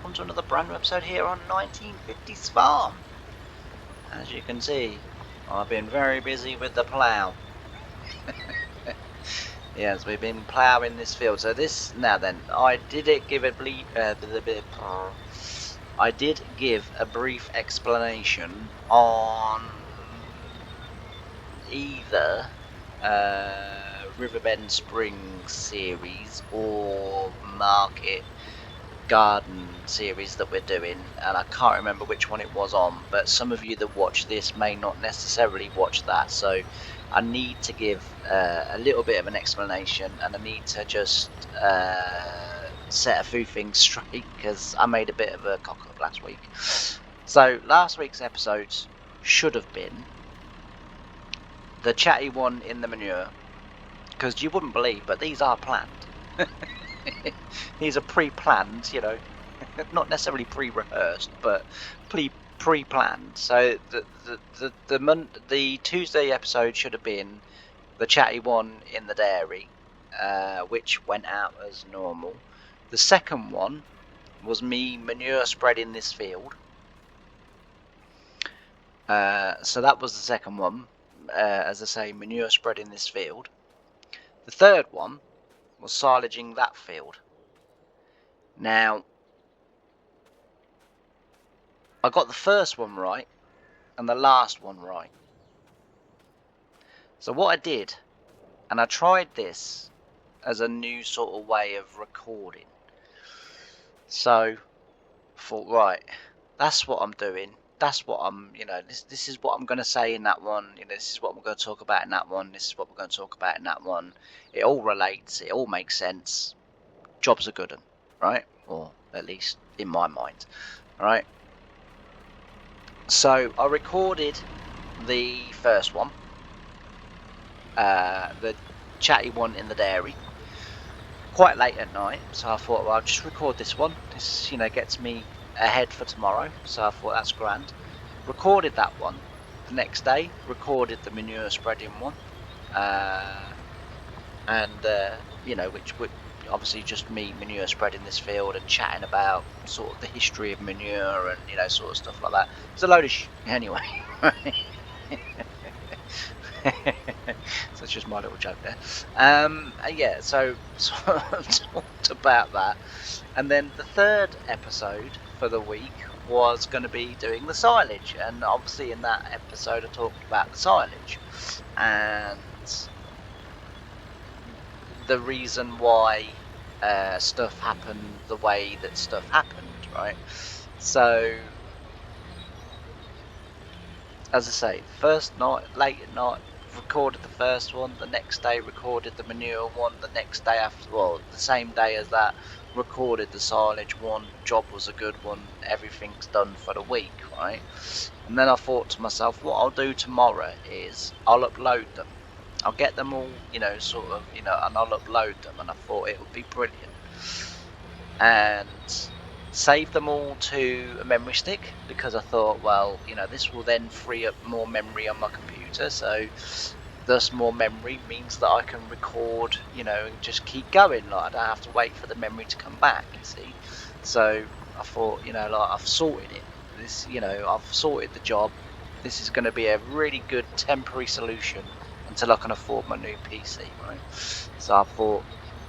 welcome to another brand new episode here on 1950's Farm. As you can see, I've been very busy with the plough. Yes, we've been ploughing this field. So this, now then, I did give a brief explanation on either Riverbend Springs series or Market Garden series that we're doing, and I can't remember which one it was on, but some of you that watch this may not necessarily watch that, so I need to give a little bit of an explanation, and I need to just set a few things straight because I made a bit of a cock up last week. So last week's episode should have been the chatty one in the manure, because you wouldn't believe, but these are planned. These are pre-planned, you know, not necessarily pre-rehearsed, but pre-planned. So the Tuesday episode should have been the chatty one in the dairy, which went out as normal. The second one was me manure spreading this field. So that was the second one, as I say, manure spreading this field. The third one was silaging that field. Now, I got the first one right and the last one right. So what I did, and I tried this as a new sort of way of recording. So I thought, right, that's what I'm doing. That's what I'm, you know, this is what I'm going to say in that one. You know, this is what we're going to talk about in that one. This is what we're going to talk about in that one. It all relates. It all makes sense. Job's a good one, right? Or at least in my mind, right? So I recorded the first one, the chatty one in the dairy, quite late at night. So I thought, well, I'll just record this one. This, you know, gets me ahead for tomorrow. So I thought that's grand. Recorded that one. The next day, recorded the manure spreading one, you know, which would obviously just me manure spreading this field and chatting about sort of the history of manure and, you know, sort of stuff like that. It's a load of anyway. So it's just my little joke there. Yeah, so I talked about that, and then the third episode for the week was going to be doing the silage, and obviously in that episode I talked about the silage and the reason why stuff happened the way that stuff happened, right? So, as I say, first night, late at night, recorded the first one. The next day, recorded the manure one. The next day after, well, the same day as that, recorded the silage one. Job was a good one. Everything's done for the week, right? And then I thought to myself, what I'll do tomorrow is I'll upload them. I'll get them all, you know, sort of, you know, and I'll upload them. And I thought it would be brilliant. And save them all to a memory stick, because I thought, well, you know, this will then free up more memory on my computer. So thus more memory means that I can record, you know, and just keep going. Like, I don't have to wait for the memory to come back, you see. So I thought, you know, like, I've sorted it. This, you know, I've sorted the job. This is going to be a really good temporary solution until I can afford my new PC, right? So I thought,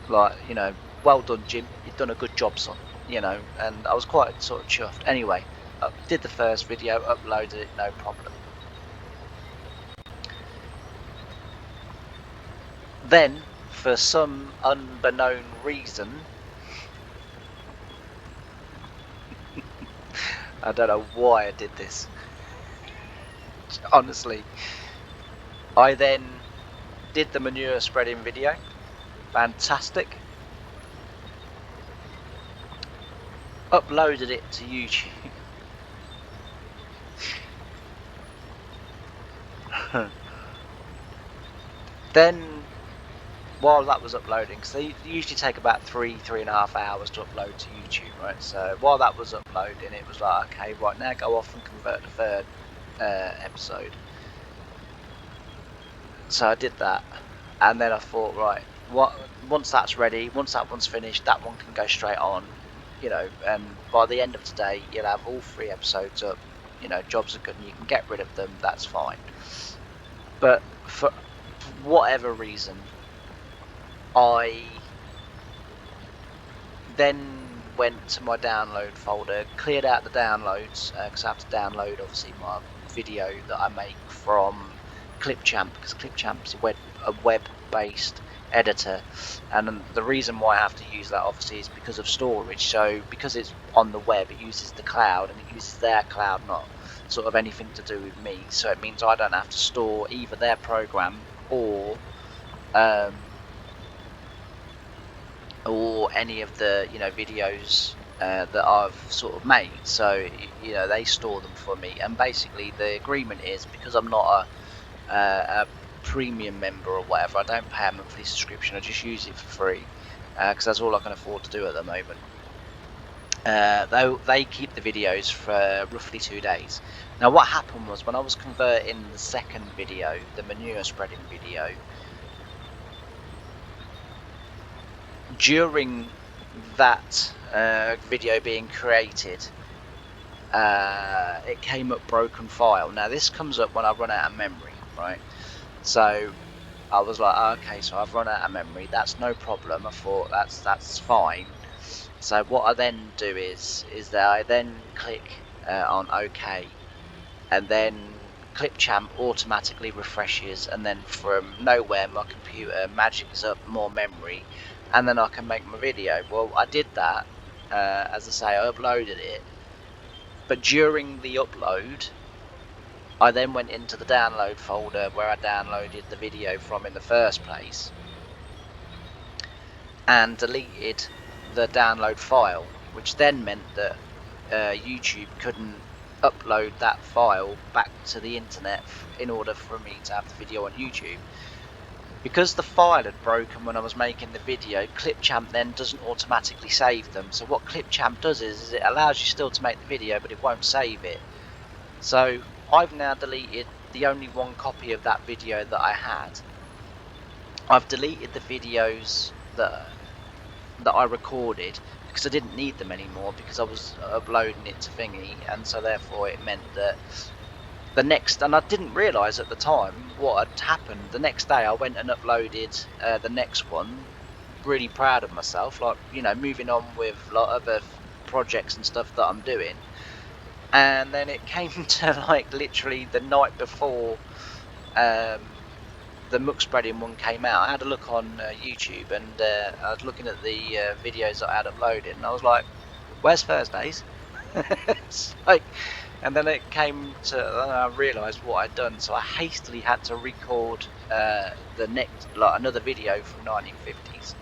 like, you know, well done, Jim. You've done a good job, son. You know, and I was quite sort of chuffed. Anyway, I did the first video, uploaded it, no problem. Then, for some unbeknown reason, I don't know why I did this. Honestly, I then did the manure spreading video. Fantastic. Uploaded it to YouTube. Then, while that was uploading, because they usually take about 3.5 hours to upload to YouTube, right? So while that was uploading, it was like, okay, right, now go off and convert the third episode. So I did that, and then I thought, right, once that's ready, once that one's finished, that one can go straight on. you know, and by the end of today, you'll have all 3 episodes up. You know, jobs are good, and you can get rid of them. That's fine. But for whatever reason, I then went to my download folder, cleared out the downloads because I have to download obviously my video that I make from Clipchamp, because Clipchamp is a web-based editor, and the reason why I have to use that obviously is because of storage. So because it's on the web, it uses the cloud, and it uses their cloud, not sort of anything to do with me. So it means I don't have to store either their program um, or any of the videos that I've sort of made. So they store them for me, and basically the agreement is, because I'm not a premium member or whatever, I don't pay a monthly subscription, I just use it for free because that's all I can afford to do at the moment. Though they keep the videos for roughly 2 days. Now what happened was, when I was converting the second video, the manure spreading video, during that video being created, it came up broken file. Now this comes up when I run out of memory, right? So I was like, okay, so I've run out of memory, that's no problem. I thought that's fine. So what I then do is that I then click on OK, and then Clipchamp automatically refreshes, and then from nowhere my computer magics up more memory, and then I can make my video. Well, I did that, as I say, I uploaded it, but during the upload I then went into the download folder where I downloaded the video from in the first place, and deleted the download file, which then meant that YouTube couldn't upload that file back to the internet in order for me to have the video on YouTube. Because the file had broken when I was making the video, Clipchamp then doesn't automatically save them. So what Clipchamp does is it allows you still to make the video, but it won't save it. So I've now deleted the only one copy of that video that I had. I've deleted the videos that I recorded because I didn't need them anymore, because I was uploading it to Thingy, and so therefore it meant that the next, and I didn't realise at the time what had happened, the next day I went and uploaded the next one, really proud of myself, like, moving on with like other projects and stuff that I'm doing. And then it came to like literally the night before the muck spreading one came out, I had a look on YouTube, and I was looking at the videos that I had uploaded, and I was like, where's Thursdays? It's like, and then it came to, and I realised what I'd done, so I hastily had to record the next, like, another video from 1950's,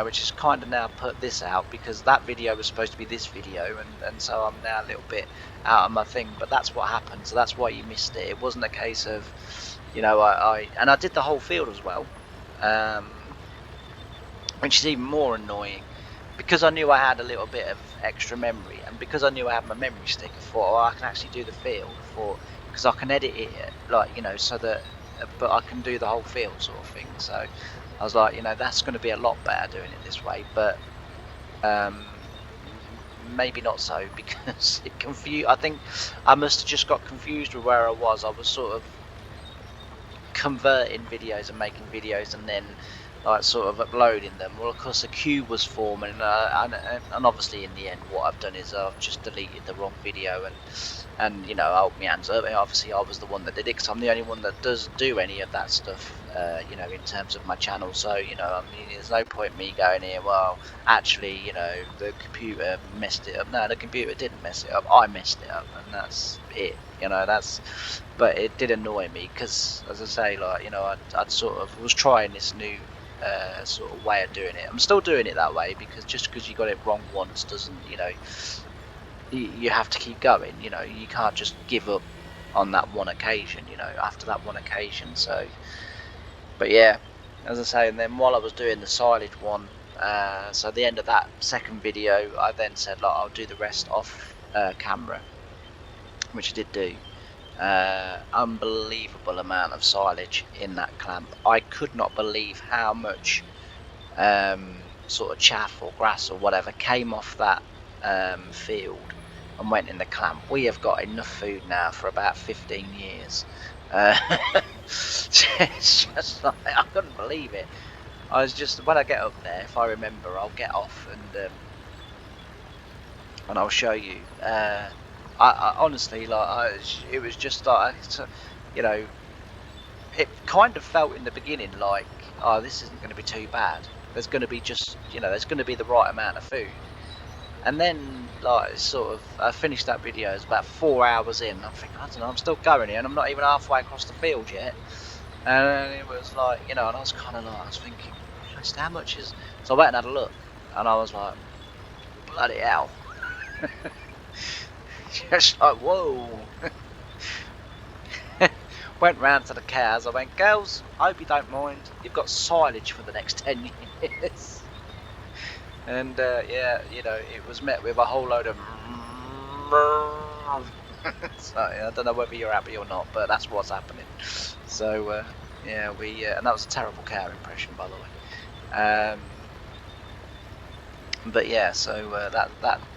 which has kind of now put this out, because that video was supposed to be this video, and so I'm now a little bit out of my thing. But that's what happened, so that's why you missed it. It wasn't a case of, I did the whole field as well, which is even more annoying, because I knew I had a little bit of extra memory, and because I knew I had my memory stick, I thought, oh, I can actually do the field, because I can edit it, like, so that, but I can do the whole field sort of thing. So I was like, that's going to be a lot better doing it this way, but maybe not so, because it confused. I think I must have just got confused with where I was. I was sort of converting videos and making videos, and then like sort of uploading them. Well, of course a queue was forming, and obviously in the end what I've done is I've just deleted the wrong video, and I hold my hands up. Obviously I was the one that did it, because I'm the only one that does do any of that stuff, in terms of my channel. So I mean, there's no point me going here, well, actually, the computer messed it up. No, the computer didn't mess it up, I messed it up, and that's it. But it did annoy me, because, as I say, like, I'd sort of was trying this new sort of way of doing it. I'm still doing it that way, because just because you got it wrong once doesn't, you have to keep going. You can't just give up on that one occasion, after that one occasion. So, but yeah, as I say, and then while I was doing the silage one, so at the end of that second video, I then said, like, I'll do the rest off camera, which I did do. Unbelievable amount of silage in that clamp. I could not believe how much sort of chaff or grass or whatever came off that field and went in the clamp. We have got enough food now for about 15 years. It's just like, I couldn't believe it. I was just, when I get up there, if I remember, I'll get off and I'll show you. I honestly, like, it was just like, you know, it kind of felt in the beginning like, oh, this isn't going to be too bad. There's going to be just, there's going to be the right amount of food. And then, like, sort of, I finished that video. It's about 4 hours in. I'm thinking, I don't know, I'm still going here, and I'm not even halfway across the field yet. And it was like, and I was kind of like, I was thinking, Christ, how much is? So I went and had a look, and I was like, bloody hell. Just like, whoa. Went round to the cows. I went, girls, I hope you don't mind. You've got silage for the next 10 years. And yeah, it was met with a whole load of. So I don't know whether you're happy or not, but that's what's happening. So yeah, and that was a terrible cow impression, by the way. But yeah, so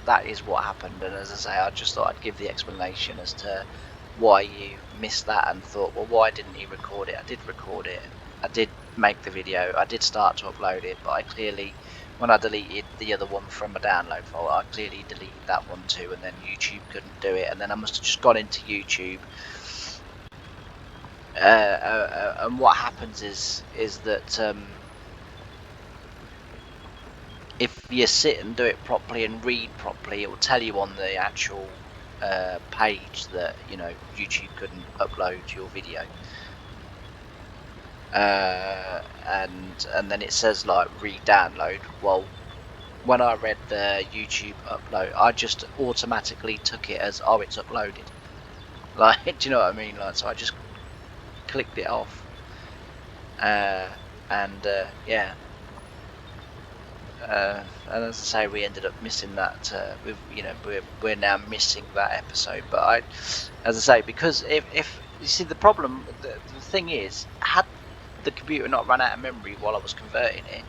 that is what happened. And as I say, I just thought I'd give the explanation as to why you missed that and thought, well, why didn't you record it? I did record it. I did make the video. I did start to upload it, but I clearly, when I deleted the other one from my download file, I clearly deleted that one too, and then YouTube couldn't do it, and then I must have just gone into YouTube. And what happens is that if you sit and do it properly and read properly, it will tell you on the actual page that YouTube couldn't upload your video. And then it says like re-download. Well, when I read the YouTube upload, I just automatically took it as, oh, it's uploaded. Like, do you know what I mean? Like, so I just clicked it off. Yeah. And as I say, we ended up missing that. We're now missing that episode. But as I say, because if you see the problem, the thing is, had the computer not run out of memory while I was converting it,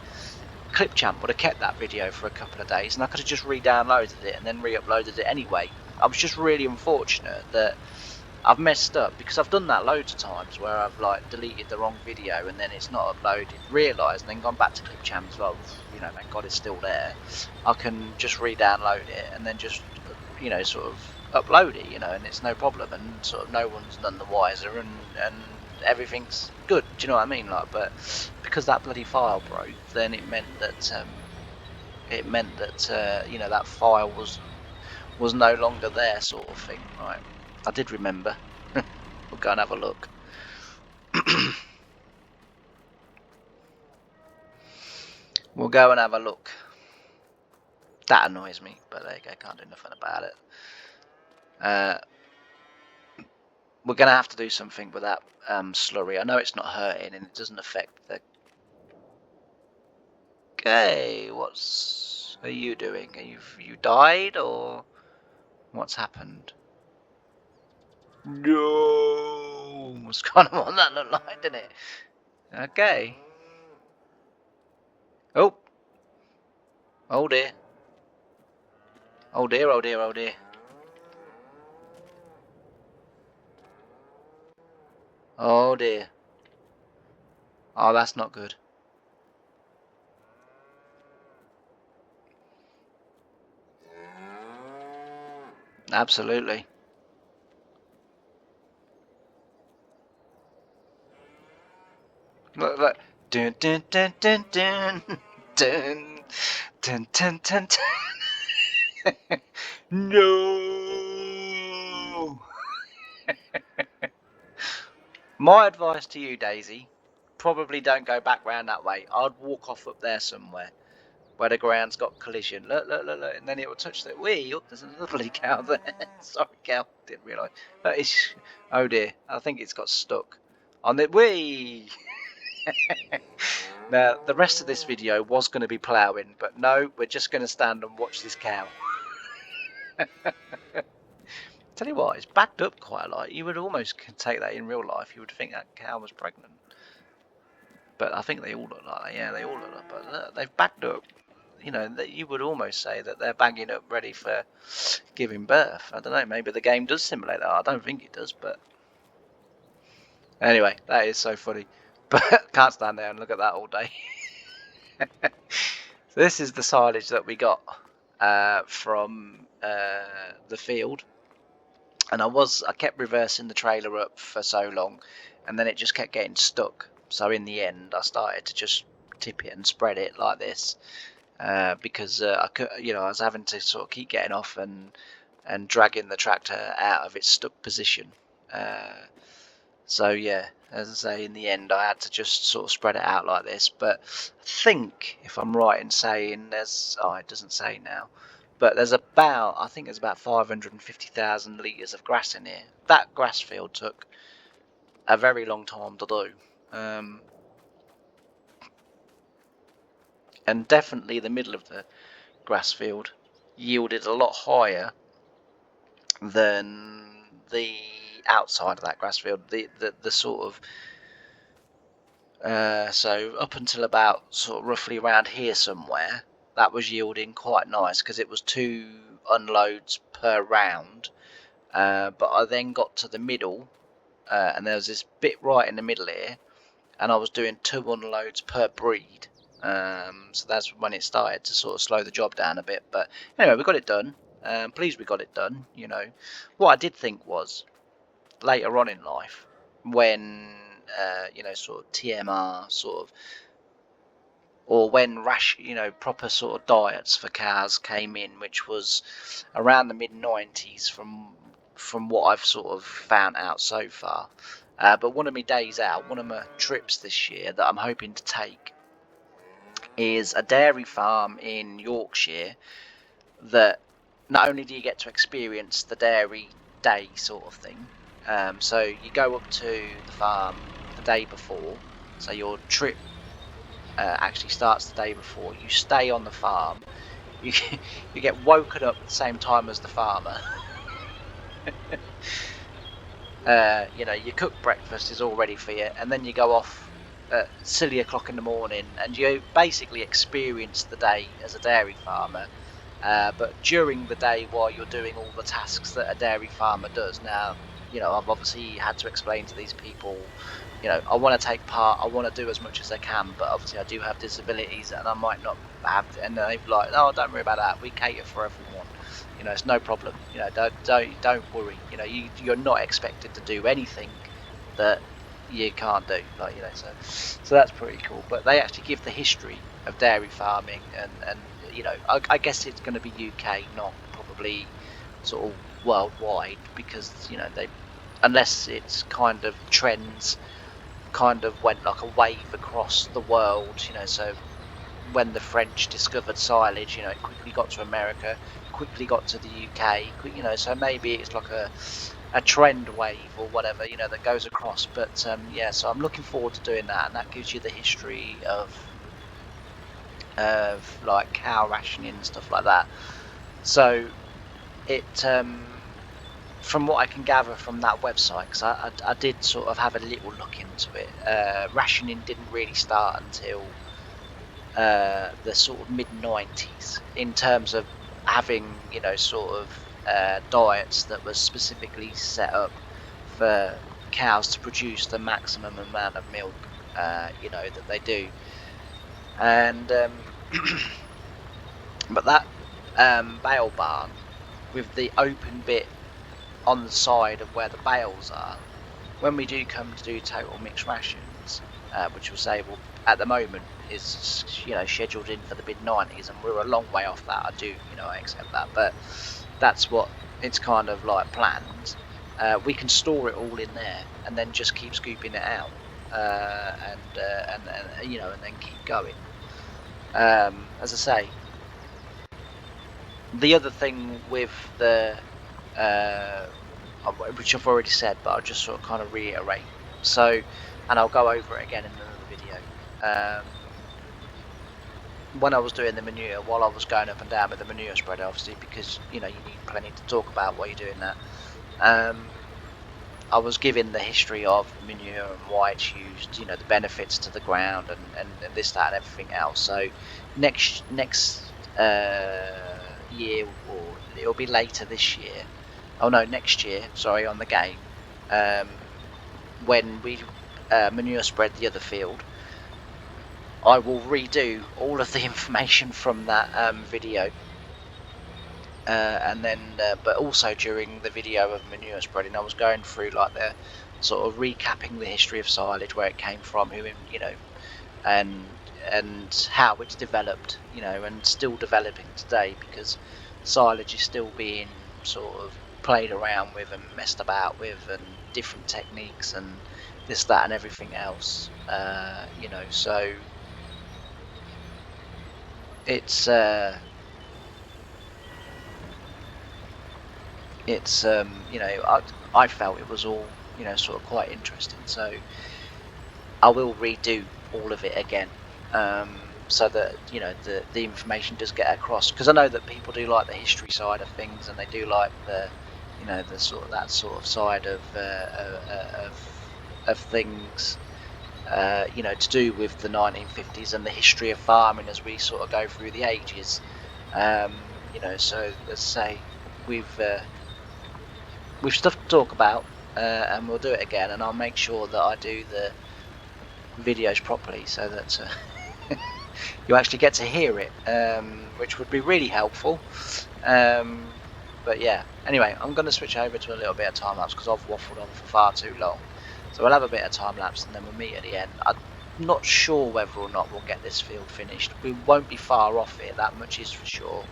Clipchamp would have kept that video for a couple of days, and I could have just re-downloaded it and then re-uploaded it anyway. I was just really unfortunate that I've messed up, because I've done that loads of times where I've like deleted the wrong video and then it's not uploaded, realised, and then gone back to Clipchamp as well. Thank God it's still there. I can just re-download it and then just sort of upload it, and it's no problem, and sort of no one's none the wiser, and everything's good. Do you know what I mean? Like, but because that bloody file broke, then it meant that that file was no longer there, sort of thing. Right? I did remember. We'll go and have a look. We'll go and have a look. That annoys me, but there you go. Can't do nothing about it. We're going to have to do something with that slurry. I know it's not hurting and it doesn't affect the... Okay, what are you doing? You died, or what's happened? No! It's kind of what that looked like, didn't it? Okay. Oh! Oh dear. Oh dear, oh dear, oh dear. Oh dear. Oh, that's not good. Absolutely. Look. Dun dun dun dun dun dun dun dun dun dun. No. My advice to you, Daisy, probably don't go back round that way. I'd walk off up there somewhere where the ground's got collision. Look, and then it will touch the... Wee, look, there's a lovely cow there. Sorry, cow, didn't realise. Oh dear, I think it's got stuck on the... Wee! Now, the rest of this video was going to be ploughing, but no, we're just going to stand and watch this cow. Tell you what, it's backed up quite a lot. You would almost take that in real life. You would think that cow was pregnant. But I think they all look like that. Yeah, they all look like that. But look, they've backed up. you know, that you would almost say that they're bagging up ready for giving birth. I don't know, maybe the game does simulate that. I don't think it does, but anyway, that is so funny. But can't stand there and look at that all day. So this is the silage that we got from the field, and I kept reversing the trailer up for so long, and then it just kept getting stuck. So in the end, I started to just tip it and spread it like this, because I could, I was having to sort of keep getting off and dragging the tractor out of its stuck position. So yeah, as I say, in the end, I had to just sort of spread it out like this. But I think, if I'm right in saying, it doesn't say now, but I think there's about 550,000 litres of grass in here. That grass field took a very long time to do. And definitely the middle of the grass field yielded a lot higher than the outside of that grass field. The sort of so up until about sort of roughly around here somewhere, that was yielding quite nice because it was 2 unloads per round. But I then got to the middle, and there was this bit right in the middle here, and I was doing 2 unloads per breed. So that's when it started to sort of slow the job down a bit. But anyway, we got it done. Pleased we got it done. What I did think was, later on in life, when sort of TMR sort of, or when proper sort of diets for cows came in, which was around the mid-90s from what I've sort of found out so far. But one of my days out, one of my trips this year that I'm hoping to take, is a dairy farm in Yorkshire that not only do you get to experience the dairy day sort of thing, so you go up to the farm the day before, so your trip actually starts the day before. You stay on the farm, you get woken up at the same time as the farmer. Your cooked breakfast is all ready for you, and then you go off at silly o'clock in the morning, and you basically experience the day as a dairy farmer. But during the day, while you're doing all the tasks that a dairy farmer does, now, I've obviously had to explain to these people, I want to take part, I want to do as much as I can, but obviously I do have disabilities, and I might not have, and they've like, no, don't worry about that, we cater for everyone. It's no problem. Don't worry. You're not expected to do anything that you can't do. So that's pretty cool. But they actually give the history of dairy farming, and I guess it's going to be UK, not probably sort of worldwide, because they, unless it's kind of trends, kind of went like a wave across the world. So when the French discovered silage, it quickly got to America, quickly got to the UK, so maybe it's like a trend wave or whatever, that goes across. But so I'm looking forward to doing that, and that gives you the history of like cow rationing and stuff like that. So it, from what I can gather from that website, because I did sort of have a little look into it, rationing didn't really start until the sort of mid-90s, in terms of having sort of diets that were specifically set up for cows to produce the maximum amount of milk that they do. And but that bale barn with the open bit on the side of where the bales are, when we do come to do total mixed rations, which we'll say at the moment is scheduled in for the mid-90s, and we're a long way off that. I accept that, but that's what it's kind of like planned. We can store it all in there and then just keep scooping it out, and then keep going. As I say, the other thing with the which I've already said, but I'll just sort of kind of reiterate, so, and I'll go over it again in another video. When I was doing the manure, while I was going up and down with the manure spreader, obviously, because you need plenty to talk about while you're doing that, I was given the history of manure and why it's used, the benefits to the ground, and this, that, and everything else. So next year, or it'll be later this year. Oh no, next year. Sorry, on the game. When we manure spread the other field, I will redo all of the information from that video. And then, but also during the video of manure spreading, I was going through like the sort of recapping the history of silage, where it came from, and how it's developed, and still developing today, because silage is still being sort of played around with and messed about with, and different techniques and this, that, and everything else. So it's I felt it was all sort of quite interesting, so I will redo all of it again, so that the information does get across, because I know that people do like the history side of things, and they do like the sort of that sort of side of things, to do with the 1950s and the history of farming as we sort of go through the ages. So let's say we've stuff to talk about, and we'll do it again, and I'll make sure that I do the videos properly, so that you actually get to hear it, which would be really helpful. But yeah, anyway, I'm going to switch over to a little bit of time lapse, because I've waffled on for far too long. So we'll have a bit of time lapse, and then we'll meet at the end. I'm not sure whether or not we'll get this field finished. We won't be far off it, that much is for sure.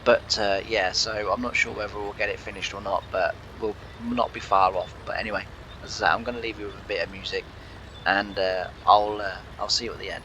But yeah, so I'm not sure whether we'll get it finished or not, but we'll not be far off. But anyway, as I say, I'm going to leave you with a bit of music, and I'll see you at the end.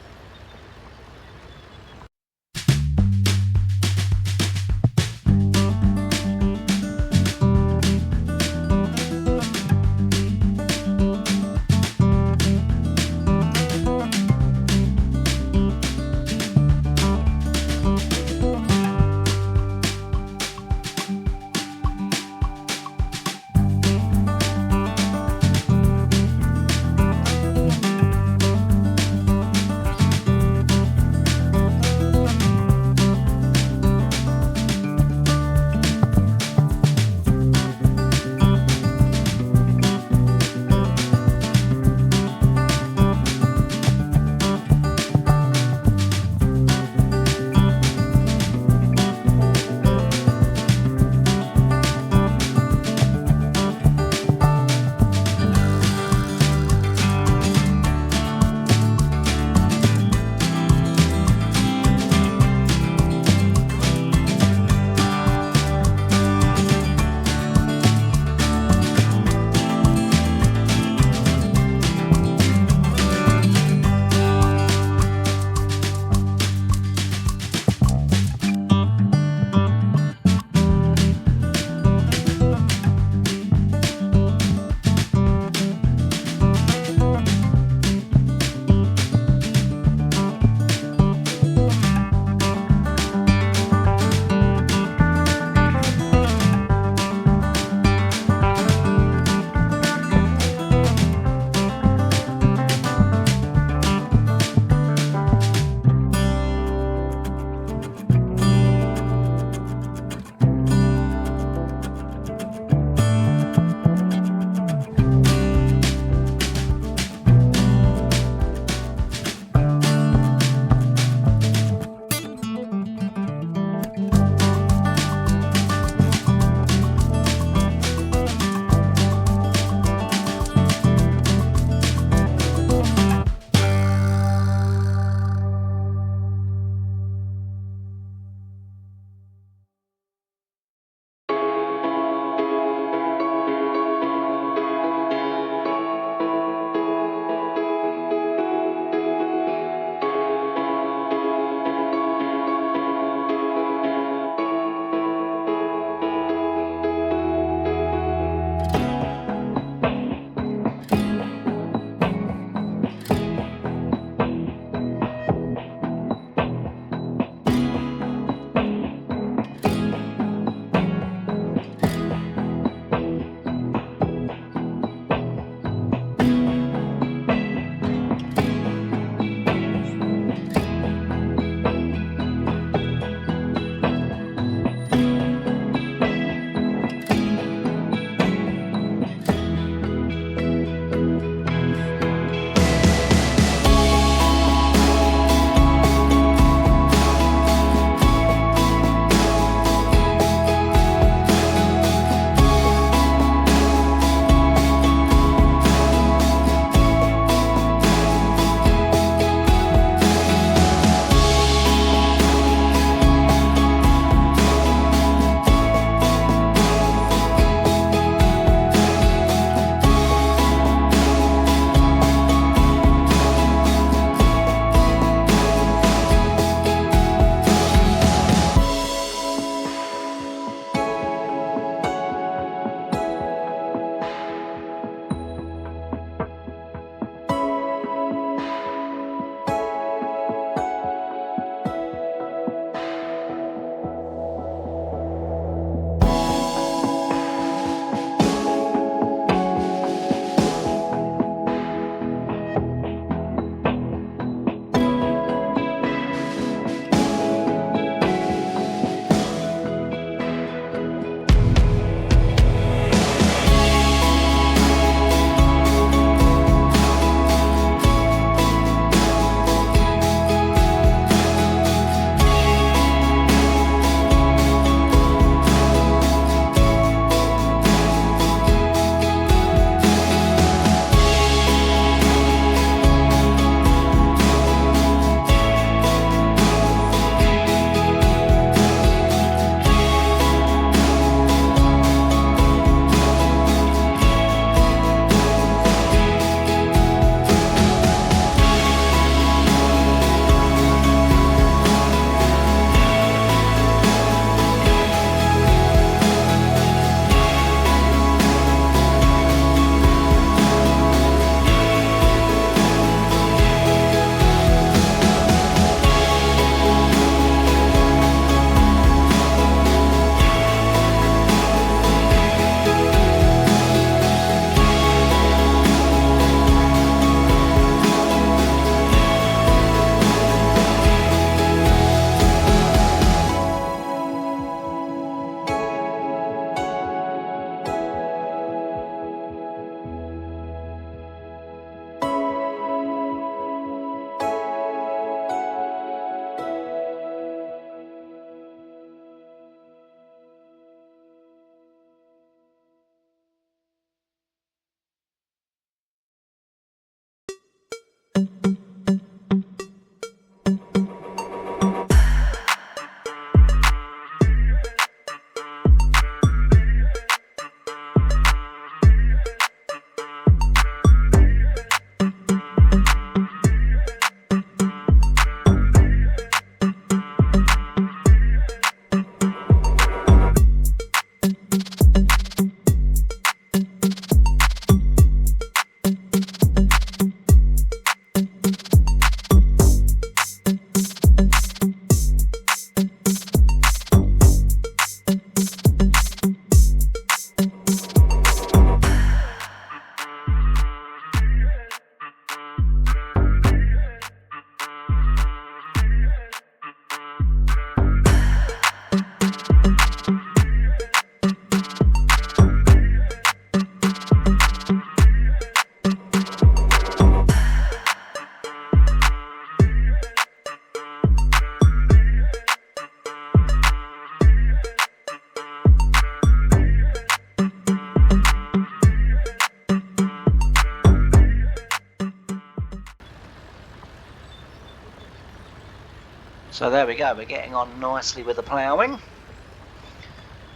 So there we go, we're getting on nicely with the ploughing.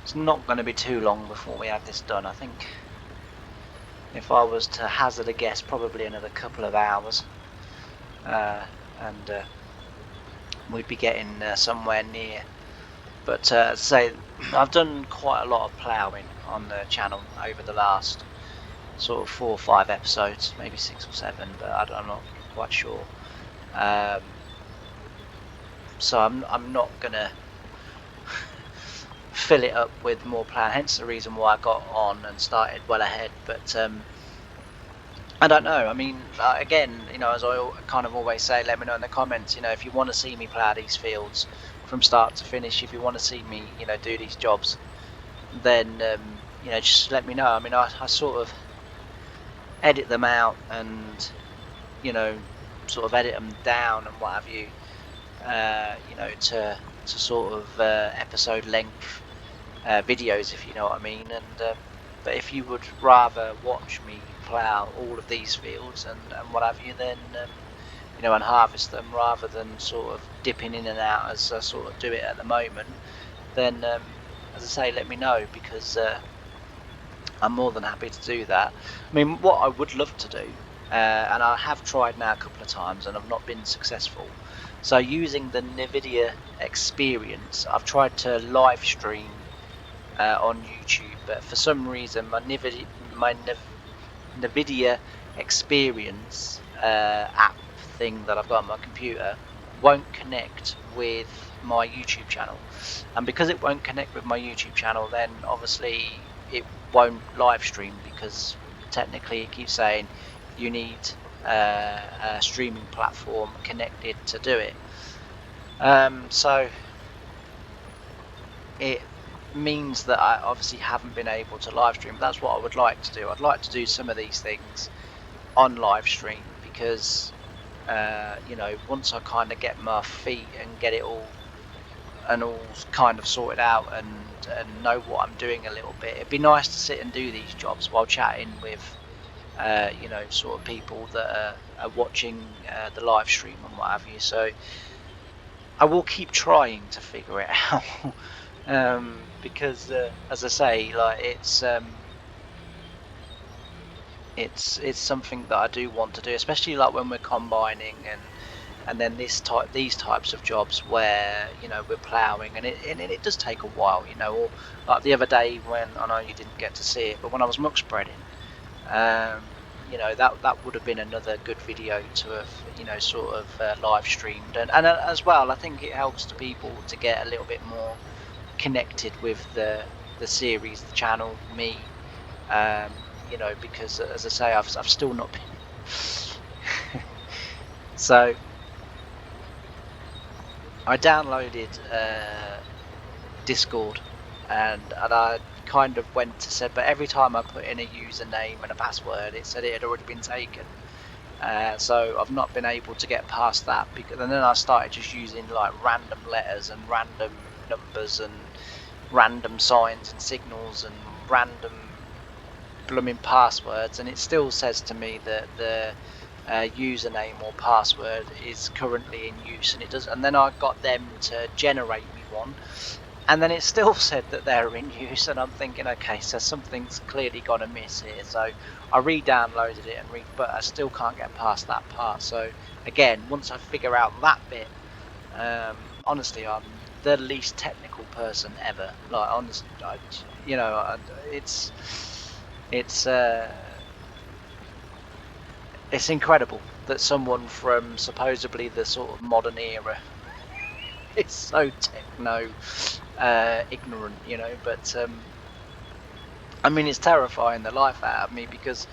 It's not going to be too long before we have this done. I think if I was to hazard a guess, probably another couple of hours, and we'd be getting somewhere near. But say I've done quite a lot of ploughing on the channel over the last sort of 4 or 5 episodes, maybe 6 or 7, but I'm not quite sure. So I'm not gonna fill it up with more plough, hence the reason why I got on and started well ahead. But I don't know, I mean, again, you know, as I kind of always say, let me know in the comments, you know, if you want to see me plough these fields from start to finish, if you want to see me, you know, do these jobs, then you know, just let me know. I mean, I sort of edit them out and, you know, sort of edit them down and what have you, you know, to sort of episode length videos, if you know what I mean. And but if you would rather watch me plough all of these fields and what have you, then you know, and harvest them rather than sort of dipping in and out as I sort of do it at the moment, then as I say, let me know, because I'm more than happy to do that. I mean, what I would love to do, and I have tried now a couple of times and I've not been successful. So using the NVIDIA experience, I've tried to live stream on YouTube, but for some reason my NVIDIA experience app thing that I've got on my computer won't connect with my YouTube channel. And because it won't connect with my YouTube channel, then obviously it won't live stream, because technically it keeps saying you need a streaming platform connected to do it. So it means that I obviously haven't been able to live stream. That's what I would like to do. I'd like to do some of these things on live stream, because you know, once I kind of get my feet and get it all kind of sorted out and know what I'm doing a little bit, it'd be nice to sit and do these jobs while chatting with you know, sort of people that are watching the live stream and what have you. So I will keep trying to figure it out, because as I say, like, it's something that I do want to do, especially like when we're combining and then these types of jobs where, you know, we're ploughing and it does take a while, you know. Or like the other day, when I know you didn't get to see it, but when I was muck spreading, you know, that would have been another good video to have, you know, sort of live streamed, and as well, I think it helps to people to get a little bit more connected with the series, the channel, me, you know, because as I say, I've still not been so I downloaded Discord, and I kind of went to said, but every time I put in a username and a password, it said it had already been taken. So I've not been able to get past that, because, and then I started just using like random letters and random numbers and random signs and signals and random blooming passwords, and it still says to me that the username or password is currently in use, and it does. And then I got them to generate me one, and then it still said that they're in use, and I'm thinking, okay, so something's clearly gone amiss here. So I re-downloaded it but I still can't get past that part. So again, once I figure out that bit, honestly, I'm the least technical person ever. Like, honestly, it's it's incredible that someone from supposedly the sort of modern era is so techno ignorant, but I mean, it's terrifying the life out of me, because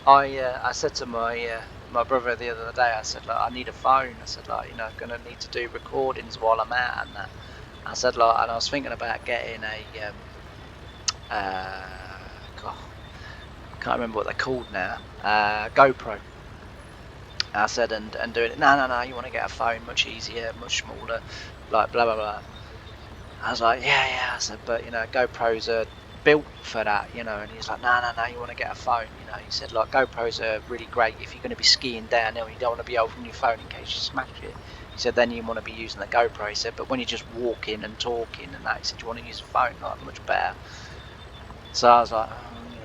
I said to my brother the other day, I said, like, I need a phone. I said, like, gonna need to do recordings while I'm out and that. I said, like, and I was thinking about getting a God, I can't remember what they're called now, GoPro. I said, and doing it. No, you want to get a phone, much easier, much smaller, like blah blah blah. I was like, yeah. I said, but GoPros are built for that, and he's like, no, you want to get a phone, he said, like, GoPros are really great if you're going to be skiing downhill and you don't want to be holding your phone in case you smash it. He said, then you want to be using the GoPro. He said, but when you're just walking and talking and that, he said, you want to use a phone, like, much better. So I was like,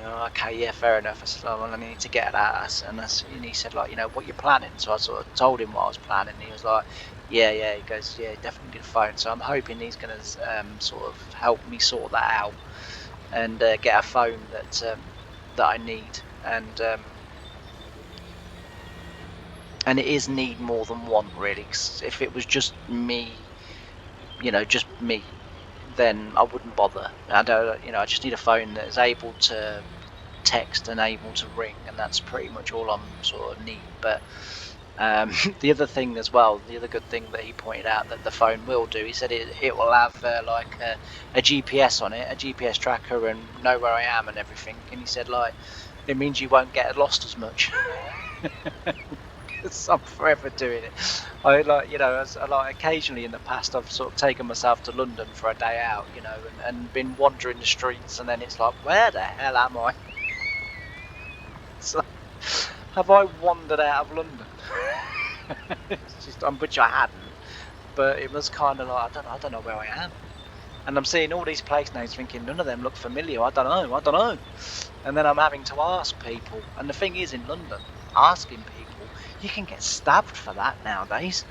okay, yeah, fair enough. I said, well, I need to get that. And he said, like, what you're planning. So I sort of told him what I was planning. He was like, yeah. He goes, yeah, definitely need a phone. So I'm hoping he's going to sort of help me sort that out and get a phone that I need. And it is need more than one, really. 'Cause if it was just me, then I wouldn't bother. I just need a phone that is able to text and able to ring, and that's pretty much all I'm sort of need. But the other thing as well, the other good thing that he pointed out that the phone will do, he said it will have like a GPS on it, a GPS tracker, and know where I am and everything. And he said, like, it means you won't get lost as much. Because I'm forever doing it. I like occasionally in the past I've sort of taken myself to London for a day out, and been wandering the streets, and then it's like, where the hell am I? So, have I wandered out of London? It's just, which I hadn't, but it was kind of like, I don't know where I am. And I'm seeing all these place names thinking none of them look familiar. I don't know. And then I'm having to ask people. And the thing is, in London, asking people, you can get stabbed for that nowadays.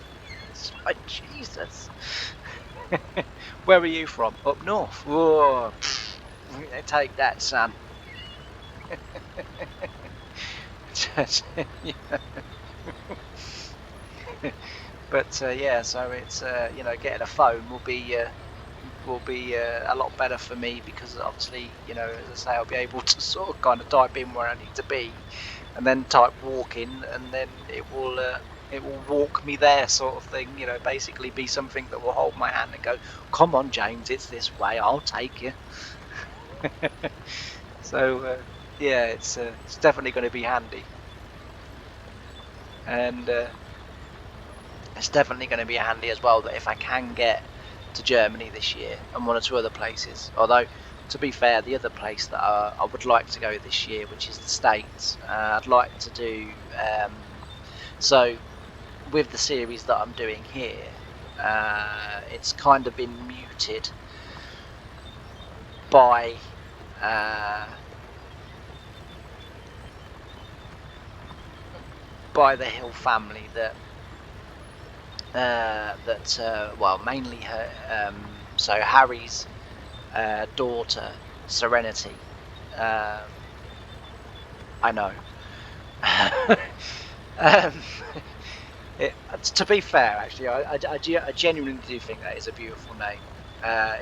It's like, Jesus. Where are you from? Up north. Whoa. Take that, son. But yeah, so it's getting a phone will be a lot better for me, because obviously, as I say, I'll be able to sort of kind of type in where I need to be, and then type walk in, and then it will walk me there, sort of thing. Basically be something that will hold my hand and go, come on, James, it's this way, I'll take you. So yeah, it's definitely going to be handy, and it's definitely going to be handy as well that if I can get to Germany this year and one or two other places. Although, to be fair, the other place that I would like to go this year, which is the States, I'd like to do. So, with the series that I'm doing here, it's kind of been muted by the Hill family well, mainly her. So Harry's daughter, Serenity. I know. To be fair, actually, I genuinely do think that is a beautiful name.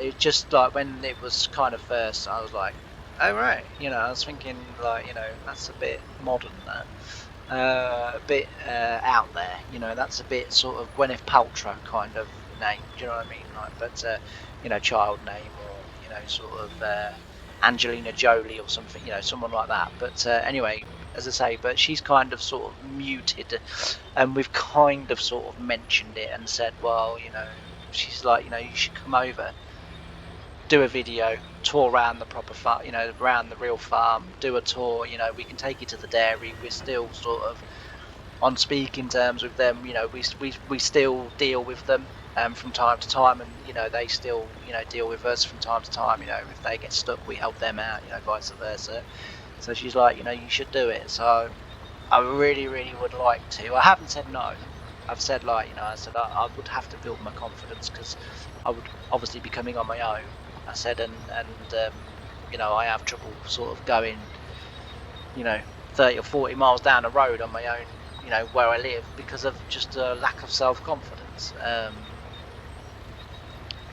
It just, like, when it was kind of first, I was like, oh right, I was thinking, like, that's a bit modern, that. A bit out there, that's a bit sort of Gwyneth Paltrow kind of name, do you know what I mean? Like, but child name, or sort of Angelina Jolie or something, someone like that. But anyway, as I say, but she's kind of sort of muted, and we've kind of sort of mentioned it and said, well, she's like, you should come over. do a video, tour around the proper farm, around the real farm, do a tour. We can take you to the dairy. We're still sort of on speaking terms with them. We still deal with them from time to time, and they still deal with us from time to time. If they get stuck, we help them out. Vice versa. So she's like, you should do it. So I really, really would like to. I haven't said no. I've said I said I would have to build my confidence, because I would obviously be coming on my own. I said, I have trouble sort of going, 30 or 40 miles down the road on my own, where I live, because of just a lack of self-confidence.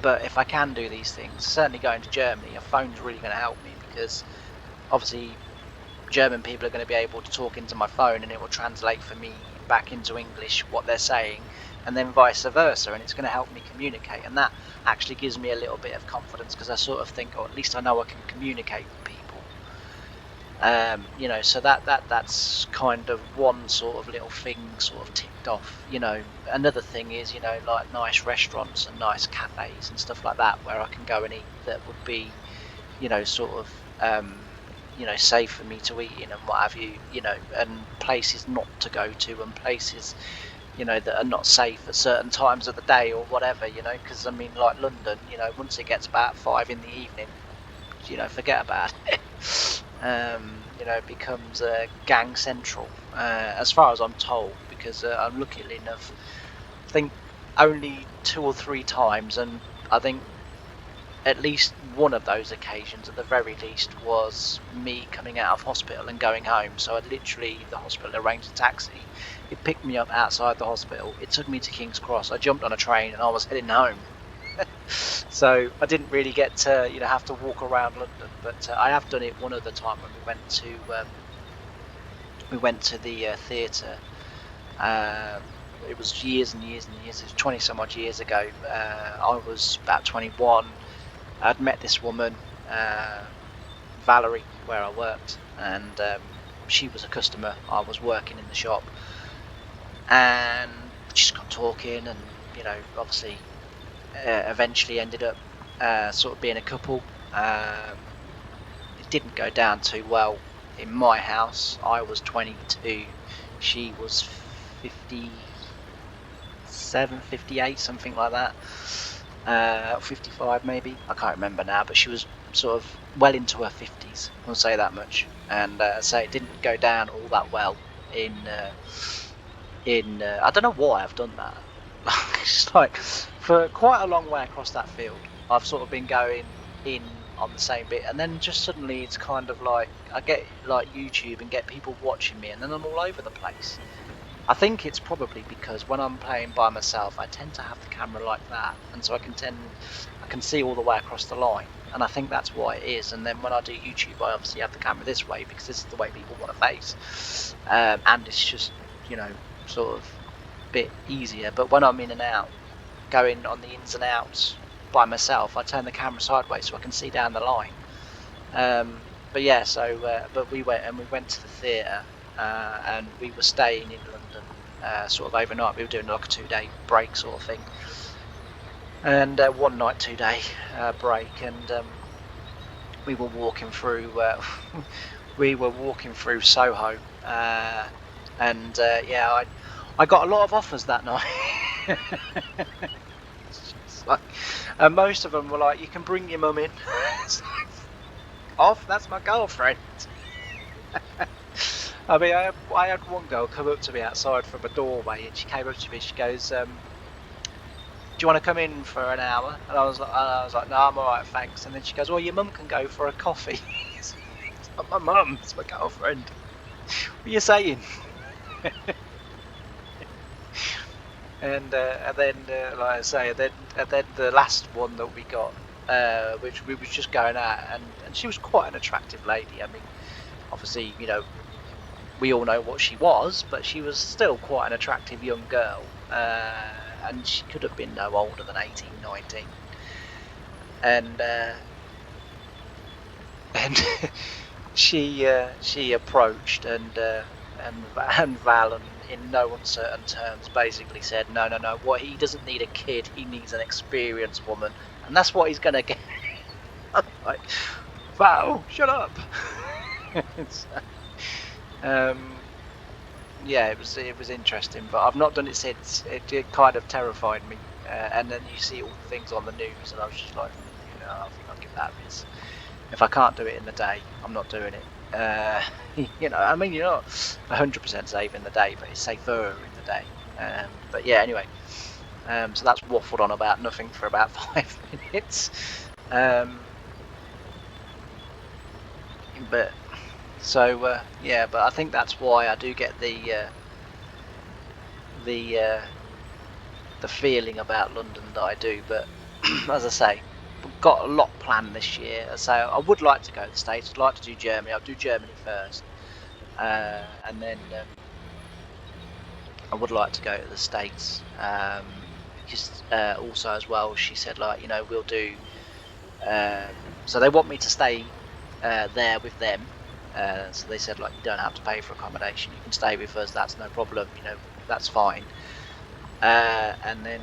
But if I can do these things, certainly going to Germany, a phone's really going to help me, because obviously German people are going to be able to talk into my phone, and it will translate for me back into English what they're saying, and then vice versa, and it's going to help me communicate, and that actually gives me a little bit of confidence, because I sort of think, at least I know I can communicate with people. So that's kind of one sort of little thing sort of ticked off. Another thing is, like nice restaurants and nice cafes and stuff like that, where I can go and eat, that would be, sort of safe for me to eat in and what have you, and places not to go to, and places that are not safe at certain times of the day or whatever, because like London, once it gets about 5 in the evening, forget about it. It becomes gang central, as far as I'm told, because I'm lucky enough, I think only 2 or 3 times, and I think at least one of those occasions, at the very least, was me coming out of hospital and going home. So I'd literally, the hospital arranged a taxi. It picked me up outside the hospital. It took me to King's Cross. I jumped on a train and I was heading home. So I didn't really get to, have to walk around London. But I have done it one other time when we went to the theatre. It was years and years and years. It was 20 some odd years ago. I was about 21. I'd met this woman, Valerie, where I worked, and she was a customer. I was working in the shop, and we just got talking, and obviously eventually ended up sort of being a couple. It didn't go down too well in my house. I was 22, she was 57, 58, something like that. 55 maybe, I can't remember now, but she was sort of well into her 50s, I'll say that much. And so it didn't go down all that well in I don't know why I've done that. It's like, for quite a long way across that field, I've sort of been going in on the same bit, and then just suddenly it's kind of like I get like YouTube and get people watching me, and then I'm all over the place. I think it's probably because when I'm playing by myself, I tend to have the camera like that, and so I can see all the way across the line, and I think that's why it is. And then when I do YouTube, I obviously have the camera this way, because this is the way people want to face, and it's just sort of a bit easier. But when I'm in and out, going on the ins and outs by myself, I turn the camera sideways so I can see down the line. But yeah, but we went to the theatre. And we were staying in London sort of overnight. We were doing like a 2-day break sort of thing, and 1 night 2-day break, and we were walking through Soho, and yeah, I got a lot of offers that night. And most of them were like, you can bring your mum in. Off, that's my girlfriend. I had one girl come up to me outside from a doorway, and she came up to me. She goes, "Do you want to come in for an hour?" And I was like, "No, I'm all right, thanks." And then she goes, "Well, your mum can go for a coffee." It's not my mum; it's my girlfriend. What are you saying? And then, like I say, and then the last one that we got, which we was just going out, and she was quite an attractive lady. Obviously, we all know what she was, but she was still quite an attractive young girl, and she could have been no older than 18, 19. And she approached, and Val, in no uncertain terms, basically said, no, what he doesn't need a kid, he needs an experienced woman, and that's what he's gonna get. Like, Val, shut up. Yeah, it was interesting, but I've not done it since. It kind of terrified me, and then you see all the things on the news, and I was just like, I think I'll give that a miss. If I can't do it in the day, I'm not doing it. I mean, you're not 100% safe in the day, but it's safer in the day. But yeah, anyway, so that's waffled on about nothing for about 5 minutes. But so yeah, but I think that's why I do get the feeling about London that I do. But as I say, we've got a lot planned this year. So I would like to go to the States. I'd like to do Germany. I'll do Germany first, and then I would like to go to the States. Because also as well, she said like we'll do. So they want me to stay there with them. So they said like you don't have to pay for accommodation. You can stay with us. That's no problem. That's fine. And then,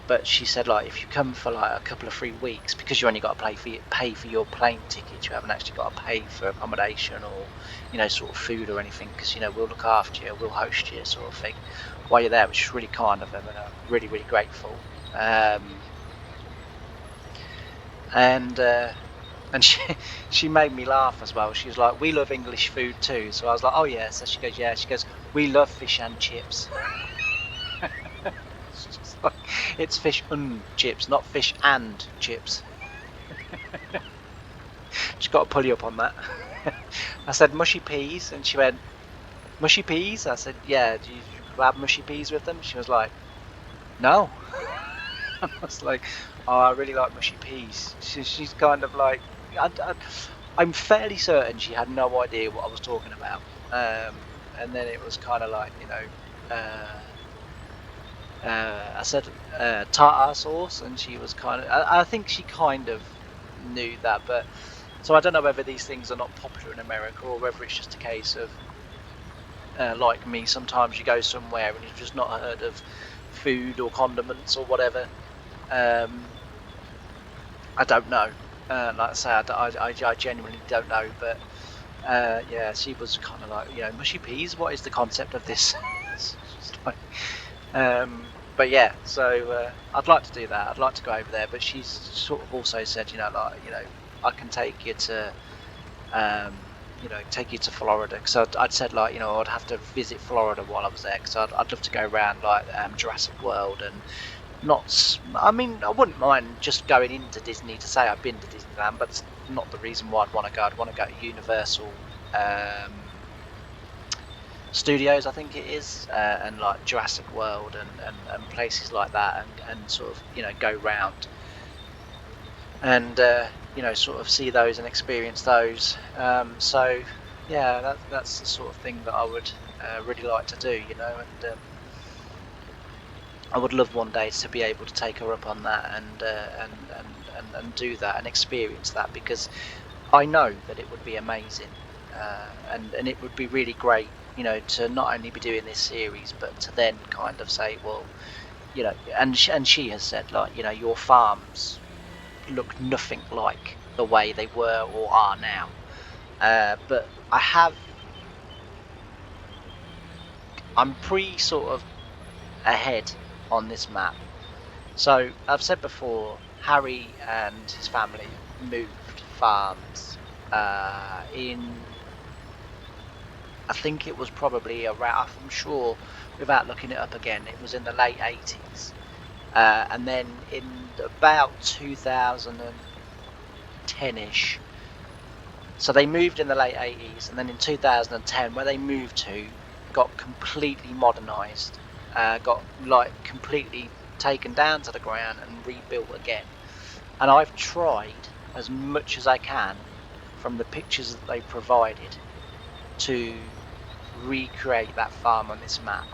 but she said like if you come for like a couple of 3 weeks, because you only got to pay for your plane ticket, you haven't actually got to pay for accommodation or sort of food or anything, because we'll look after you, we'll host you, sort of thing, while you're there, which is really kind of them, and I'm really really grateful. And she made me laugh as well. She was like, we love English food too. So I was like, oh yeah. So she goes, yeah. She goes, we love fish and chips. It's just like, it's fish and chips, not fish and chips. Just got to pull you up on that. I said mushy peas, and she went, mushy peas? I said, yeah. Do you have mushy peas with them? She was like, no. I was like, oh, I really like mushy peas. She's kind of like, I'm fairly certain she had no idea what I was talking about. And then it was kind of like, I said tartar sauce, and she was kind of, I think she kind of knew that, but so I don't know whether these things are not popular in America, or whether it's just a case of like me, sometimes you go somewhere and you've just not heard of food or condiments or whatever. I don't know. Like I say, I genuinely don't know. But yeah, she was kind of like, mushy peas. What is the concept of this? Like, but yeah, so I'd like to do that. I'd like to go over there. But she's sort of also said, I can take you to, take you to Florida, because I'd said like, I'd have to visit Florida while I was there, because I'd love to go around like Jurassic World, and I mean, I wouldn't mind just going into Disney to say I've been to Disneyland, but it's not the reason why I'd want to go. I'd want to go to Universal Studios, I think it is, and like Jurassic World and places like that, and sort of go round and sort of see those and experience those. So yeah, that's the sort of thing that I would really like to do, and I would love one day to be able to take her up on that and do that and experience that, because I know that it would be amazing, and it would be really great, to not only be doing this series, but to then kind of say, well, and she has said like, your farms look nothing like the way they were or are now, but I'm pretty sort of ahead on this map. So I've said before, Harry and his family moved farms in, I think it was probably around, I'm sure, without looking it up again, it was in the late 80s. And then in about 2010-ish, so they moved in the late 80s, and then in 2010, where they moved to, got completely modernised, got like completely taken down to the ground and rebuilt again. And I've tried as much as I can, from the pictures that they provided, to recreate that farm on this map,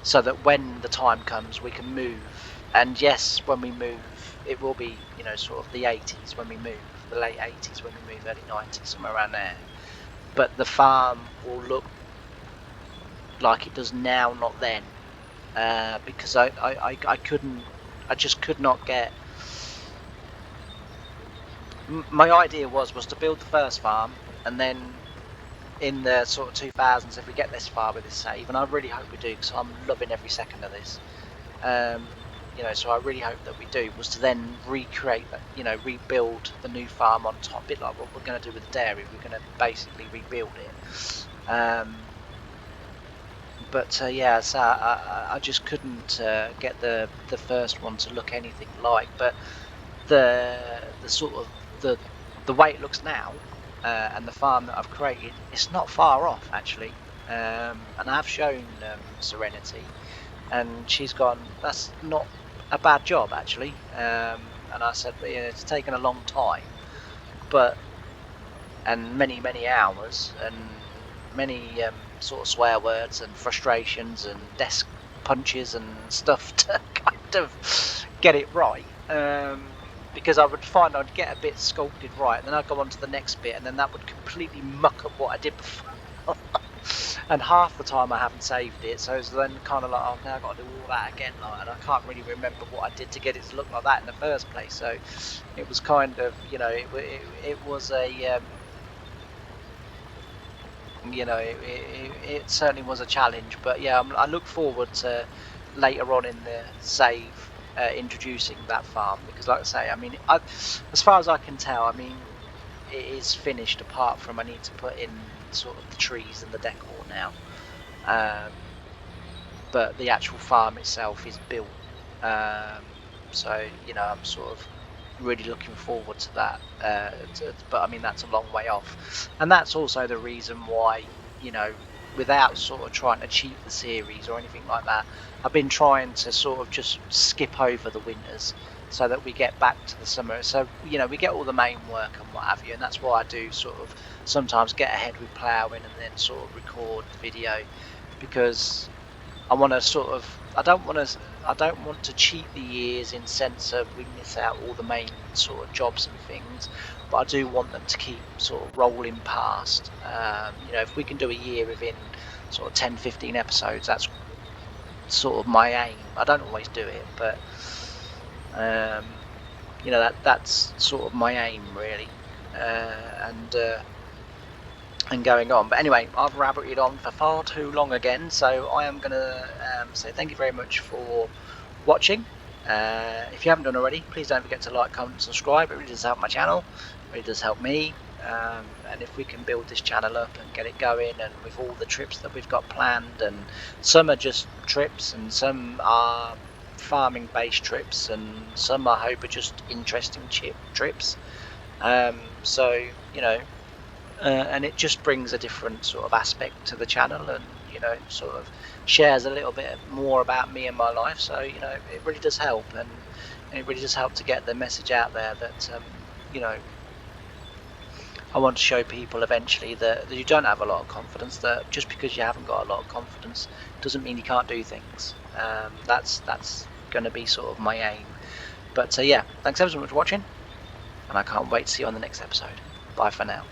so that when the time comes we can move. And yes, when we move, it will be sort of the 80s when we move, the late 80s when we move, early 90s, somewhere around there. But the farm will look like it does now, not then, because I just could not get my idea was to build the first farm, and then in the sort of 2000s, if we get this far with this save, and I really hope we do, because I'm loving every second of this. You know, so I really hope that we do, was to then recreate that, you know, rebuild the new farm on top, a bit like what we're going to do with the dairy. We're going to basically rebuild it. But yeah, so I just couldn't get the first one to look anything like. But the sort of the way it looks now, and the farm that I've created, it's not far off actually. And I've shown Serenity, and she's gone, that's not a bad job actually. And I said, yeah, it's taken a long time, but and many hours and many sort of swear words and frustrations and desk punches and stuff to kind of get it right. Because I would find I'd get a bit sculpted right, and then I'd go on to the next bit, and then that would completely muck up what I did before. And half the time I haven't saved it, so it's then kind of like, oh, now I've got to do all that again, like, and I can't really remember what I did to get it to look like that in the first place. So it was kind of, you know, it was a you know, it certainly was a challenge. But yeah, I look forward to later on in the save introducing that farm, because like I say, I mean, as far as I can tell, I mean, it is finished, apart from I need to put in sort of the trees and the decor now. But the actual farm itself is built. So you know, I'm sort of really looking forward to that. But I mean, that's a long way off, and that's also the reason why, you know, without sort of trying to cheat the series or anything like that, I've been trying to sort of just skip over the winters so that we get back to the summer. So you know, we get all the main work and what have you, and that's why I do sort of sometimes get ahead with ploughing and then sort of record the video, because I want to sort of, I don't want to cheat the years in sense of we miss out all the main sort of jobs and things, but I do want them to keep sort of rolling past. You know, if we can do a year within sort of 10-15 episodes, that's sort of my aim. I don't always do it, but you know, that's sort of my aim really. And going on. But anyway, I've rabbited on for far too long again, so I am going to say thank you very much for watching. If you haven't done already, please don't forget to like, comment, and subscribe. It really does help my channel. It really does help me. And if we can build this channel up and get it going, and with all the trips that we've got planned, and some are just trips and some are farming based trips, and some I hope are just interesting trips. So you know, and it just brings a different sort of aspect to the channel, and you know, sort of shares a little bit more about me and my life. So you know, it really does help, and it really does help to get the message out there that you know, I want to show people eventually that you don't have a lot of confidence, that just because you haven't got a lot of confidence doesn't mean you can't do things. That's going to be sort of my aim. But yeah, thanks ever so much for watching, and I can't wait to see you on the next episode. Bye for now.